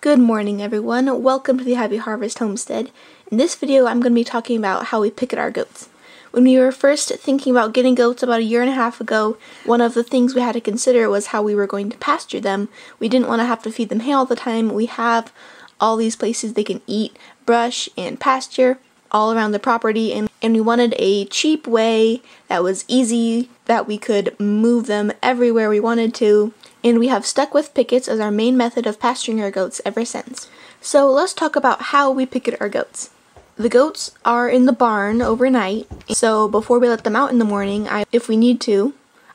Good morning, everyone. Welcome to the Happy Harvest Homestead. In this video, I'm going to be talking about how we picket our goats. When we were first thinking about getting goats about a year and a half ago, one of the things we had to consider was how we were going to pasture them. We didn't want to have to feed them hay all the time. We have all these places they can eat brush and pasture all around the property, and we wanted a cheap way that was easy, that we could move them everywhere we wanted to. And we have stuck with pickets as our main method of pasturing our goats ever since. So let's talk about how we picket our goats. The goats are in the barn overnight, so before we let them out in the morning, if we need to,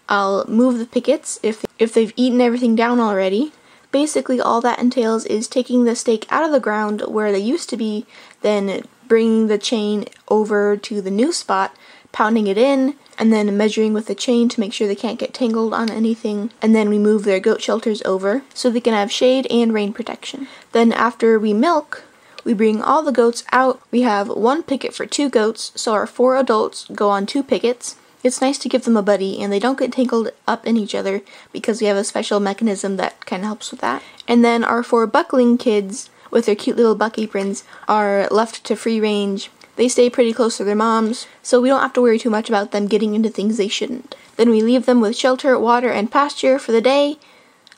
I'll move the pickets if they've eaten everything down already. Basically all that entails is taking the stake out of the ground where they used to be, then bringing the chain over to the new spot, pounding it in, and then measuring with the chain to make sure they can't get tangled on anything, and then we move their goat shelters over so they can have shade and rain protection. Then after we milk, we bring all the goats out. We have one picket for 2 goats, so our 4 adults go on 2 pickets. It's nice to give them a buddy, and they don't get tangled up in each other because we have a special mechanism that kind of helps with that. And then our 4 buckling kids, with their cute little buck aprons, are left to free range. They stay pretty close to their moms, so we don't have to worry too much about them getting into things they shouldn't. Then we leave them with shelter, water, and pasture for the day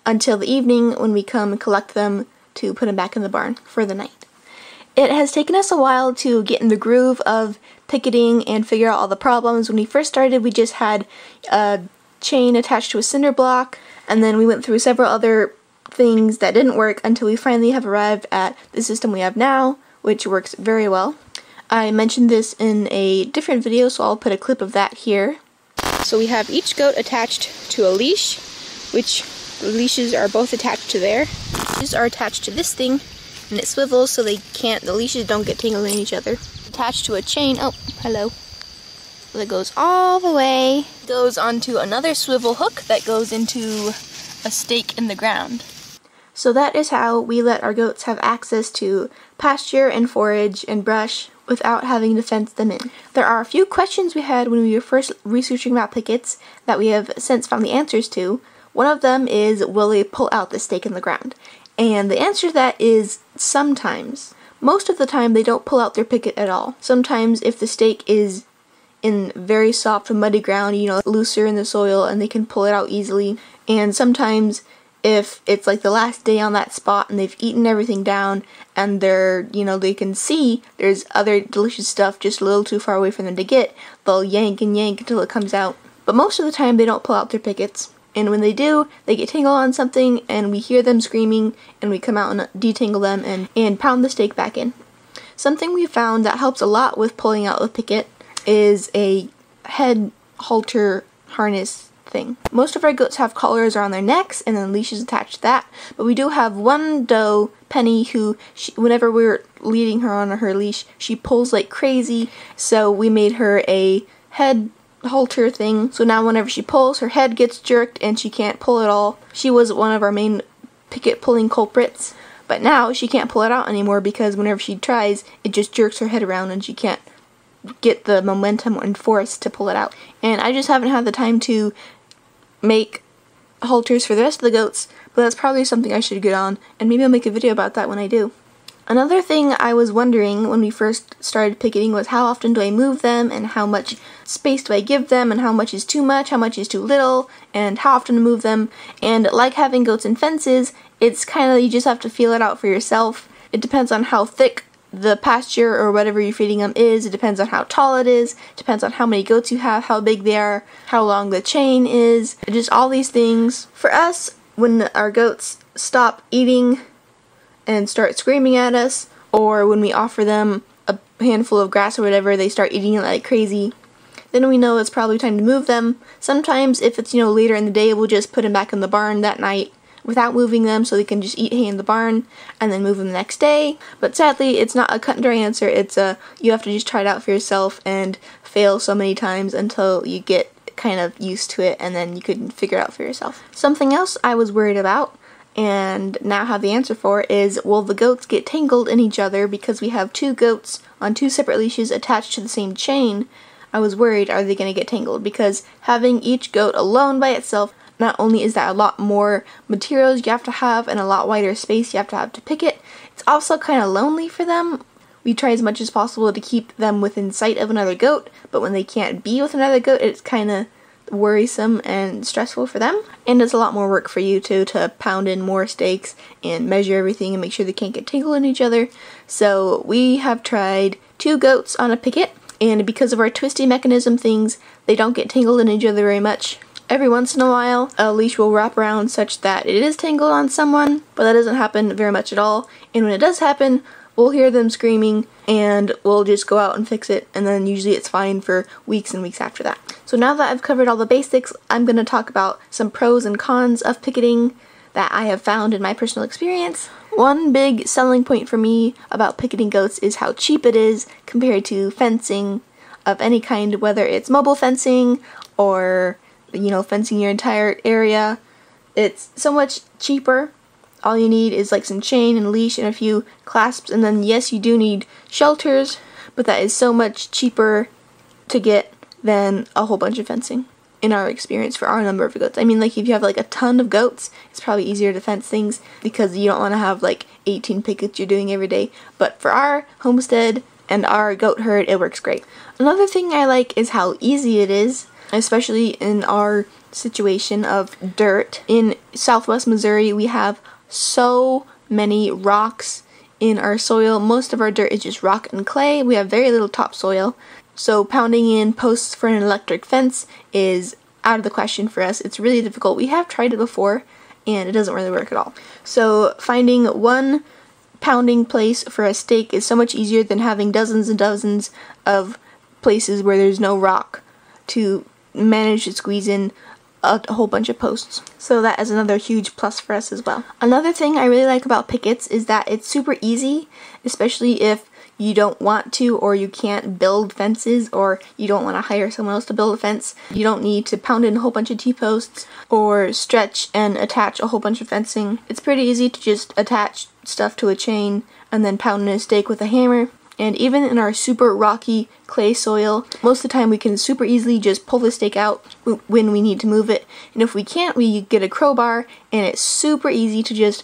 until the evening when we come and collect them to put them back in the barn for the night. It has taken us a while to get in the groove of picketing and figure out all the problems. When we first started, we just had a chain attached to a cinder block, and then we went through several other things that didn't work until we finally have arrived at the system we have now, which works very well. I mentioned this in a different video, so I'll put a clip of that here. So we have each goat attached to a leash, which the leashes are both attached to there. Leashes are attached to this thing, and it swivels so the leashes don't get tangled in each other. Attached to a chain, oh, hello, that goes all the way. Goes onto another swivel hook that goes into a stake in the ground. So that is how we let our goats have access to pasture and forage and brush without having to fence them in. There are a few questions we had when we were first researching about pickets that we have since found the answers to. One of them is, will they pull out the stake in the ground? And the answer to that is sometimes. Most of the time they don't pull out their picket at all. Sometimes if the stake is in very soft muddy ground, looser in the soil, and they can pull it out easily. And sometimes if it's like the last day on that spot and they've eaten everything down and they can see there's other delicious stuff just a little too far away for them to get, they'll yank and yank until it comes out. But most of the time they don't pull out their pickets. And when they do, they get tangled on something and we hear them screaming and we come out and detangle them and pound the stake back in. Something we found that helps a lot with pulling out the picket is a head halter harness thing. Most of our goats have collars around their necks and then leashes attached to that, but we do have one doe, Penny, who whenever we're leading her on her leash, she pulls like crazy, so we made her a head halter thing, so now whenever she pulls, her head gets jerked and she can't pull at all. She was one of our main picket pulling culprits, but now she can't pull it out anymore because whenever she tries, it just jerks her head around and she can't get the momentum and force to pull it out. And I just haven't had the time to make halters for the rest of the goats, but that's probably something I should get on, and maybe I'll make a video about that when I do. Another thing I was wondering when we first started picketing was how often do I move them, and how much space do I give them, and how much is too much, how much is too little, and how often to move them. And like having goats and fences, it's kind of, you just have to feel it out for yourself. It depends on how thick the pasture or whatever you're feeding them is. It depends on how tall it is. It depends on how many goats you have, how big they are, how long the chain is, just all these things. For us, when our goats stop eating and start screaming at us, or when we offer them a handful of grass or whatever, they start eating it like crazy, then we know it's probably time to move them. Sometimes if it's later in the day, we'll just put them back in the barn that night without moving them so they can just eat hay in the barn and then move them the next day. But sadly, it's not a cut and dry answer. It's you have to just try it out for yourself and fail so many times until you get kind of used to it, and then you can figure it out for yourself. Something else I was worried about and now have the answer for is, will the goats get tangled in each other because we have 2 goats on 2 separate leashes attached to the same chain? I was worried, are they going to get tangled? Because having each goat alone by itself Not only is that a lot more materials you have to have and a lot wider space you have to picket, it's also kind of lonely for them. We try as much as possible to keep them within sight of another goat, but when they can't be with another goat, it's kind of worrisome and stressful for them. And it's a lot more work for you too, to pound in more stakes and measure everything and make sure they can't get tangled in each other. So we have tried 2 goats on a picket, and because of our twisty mechanism things, they don't get tangled in each other very much. Every once in a while, a leash will wrap around such that it is tangled on someone, but that doesn't happen very much at all. And when it does happen, we'll hear them screaming and we'll just go out and fix it, and then usually it's fine for weeks and weeks after that. So now that I've covered all the basics, I'm going to talk about some pros and cons of picketing that I have found in my personal experience. One big selling point for me about picketing goats is how cheap it is compared to fencing of any kind, whether it's mobile fencing or, you know, fencing your entire area. It's so much cheaper. All you need is like some chain and leash and a few clasps, and then yes, you do need shelters, but that is so much cheaper to get than a whole bunch of fencing, in our experience, for our number of goats. I mean, like, if you have like a ton of goats, it's probably easier to fence things because you don't want to have like 18 pickets you're doing every day. But for our homestead and our goat herd, it works great. Another thing I like is how easy it is, especially in our situation of dirt. In southwest Missouri, we have so many rocks in our soil. Most of our dirt is just rock and clay. We have very little topsoil. So pounding in posts for an electric fence is out of the question for us. It's really difficult. We have tried it before and it doesn't really work at all. So finding one pounding place for a stake is so much easier than having dozens and dozens of places where there's no rock to manage to squeeze in a whole bunch of posts. So that is another huge plus for us as well. Another thing I really like about pickets is that it's super easy, especially if you don't want to, or you can't build fences, or you don't want to hire someone else to build a fence. You don't need to pound in a whole bunch of T-posts or stretch and attach a whole bunch of fencing. It's pretty easy to just attach stuff to a chain and then pound in a stake with a hammer. And even in our super rocky clay soil, most of the time we can super easily just pull the stake out when we need to move it. And if we can't, we get a crowbar, and it's super easy to just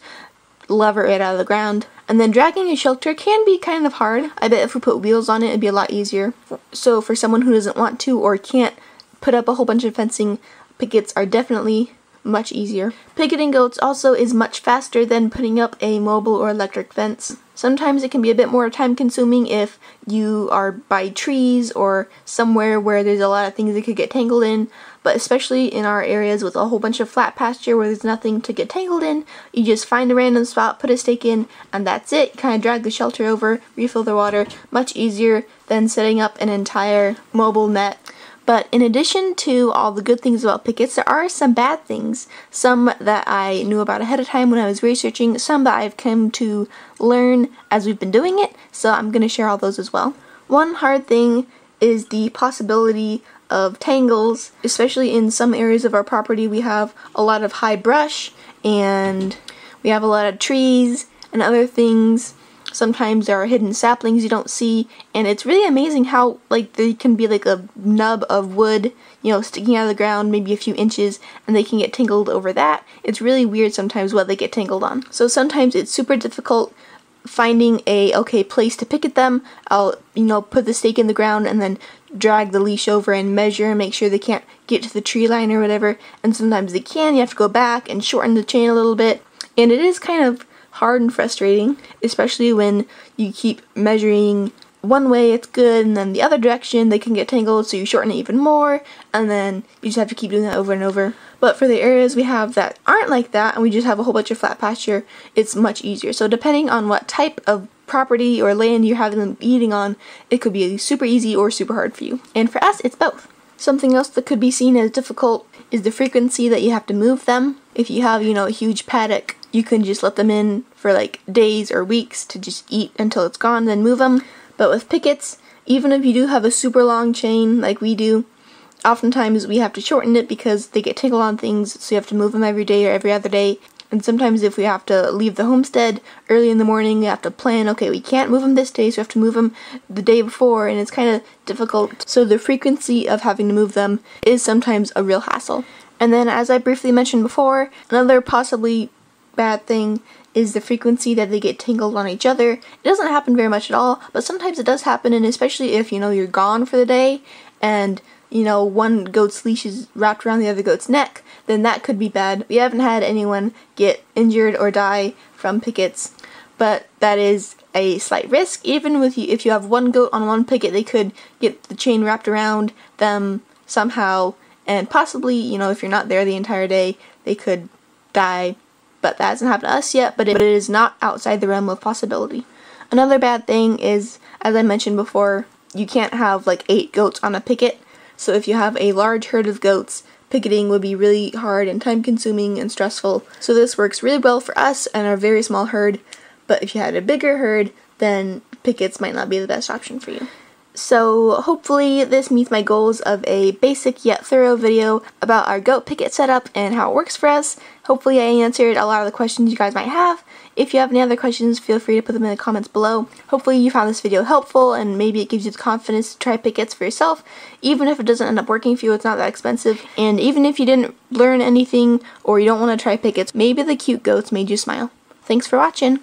lever it out of the ground. And then dragging a shelter can be kind of hard. I bet if we put wheels on it, it'd be a lot easier. So for someone who doesn't want to or can't put up a whole bunch of fencing, pickets are definitely much easier. Picketing goats also is much faster than putting up a mobile or electric fence. Sometimes it can be a bit more time consuming if you are by trees or somewhere where there's a lot of things that could get tangled in, but especially in our areas with a whole bunch of flat pasture where there's nothing to get tangled in, you just find a random spot, put a stake in, and that's it. Kind of drag the shelter over, refill the water. Much easier than setting up an entire mobile net. But in addition to all the good things about pickets, there are some bad things. Some that I knew about ahead of time when I was researching, some that I've come to learn as we've been doing it, so I'm going to share all those as well. One hard thing is the possibility of tangles, especially in some areas of our property. We have a lot of high brush, and we have a lot of trees and other things. Sometimes there are hidden saplings you don't see, and it's really amazing how, like, there can be like a nub of wood, you know, sticking out of the ground maybe a few inches, and they can get tangled over that. It's really weird sometimes what they get tangled on. So sometimes it's super difficult finding a okay place to picket them. I'll, you know, put the stake in the ground and then drag the leash over and measure and make sure they can't get to the tree line or whatever, and sometimes they can. You have to go back and shorten the chain a little bit, and it is kind of hard and frustrating, especially when you keep measuring one way it's good and then the other direction they can get tangled, so you shorten it even more, and then you just have to keep doing that over and over. But for the areas we have that aren't like that and we just have a whole bunch of flat pasture, it's much easier. So depending on what type of property or land you're having them eating on, it could be super easy or super hard for you. And for us, it's both. Something else that could be seen as difficult is the frequency that you have to move them. If you have, you know, a huge paddock, you can just let them in for like days or weeks to just eat until it's gone, then move them. But with pickets, even if you do have a super long chain like we do, oftentimes we have to shorten it because they get tangled on things, so you have to move them every day or every other day. And sometimes if we have to leave the homestead early in the morning, we have to plan, okay, we can't move them this day, so we have to move them the day before, and it's kind of difficult. So the frequency of having to move them is sometimes a real hassle. And then, as I briefly mentioned before, another possibly bad thing is the frequency that they get tangled on each other. It doesn't happen very much at all, but sometimes it does happen, and especially if, you're gone for the day and, one goat's leash is wrapped around the other goat's neck, then that could be bad. We haven't had anyone get injured or die from pickets, but that is a slight risk. Even if you have one goat on one picket, they could get the chain wrapped around them somehow, and possibly, if you're not there the entire day, they could die. But that hasn't happened to us yet, but it is not outside the realm of possibility. Another bad thing is, as I mentioned before, you can't have like 8 goats on a picket. So if you have a large herd of goats, picketing would be really hard and time consuming and stressful. So this works really well for us and our very small herd, but if you had a bigger herd, then pickets might not be the best option for you. So hopefully this meets my goals of a basic yet thorough video about our goat picket setup and how it works for us. Hopefully I answered a lot of the questions you guys might have. If you have any other questions, feel free to put them in the comments below. Hopefully you found this video helpful and maybe it gives you the confidence to try pickets for yourself. Even if it doesn't end up working for you, it's not that expensive. And even if you didn't learn anything or you don't want to try pickets, maybe the cute goats made you smile. Thanks for watching!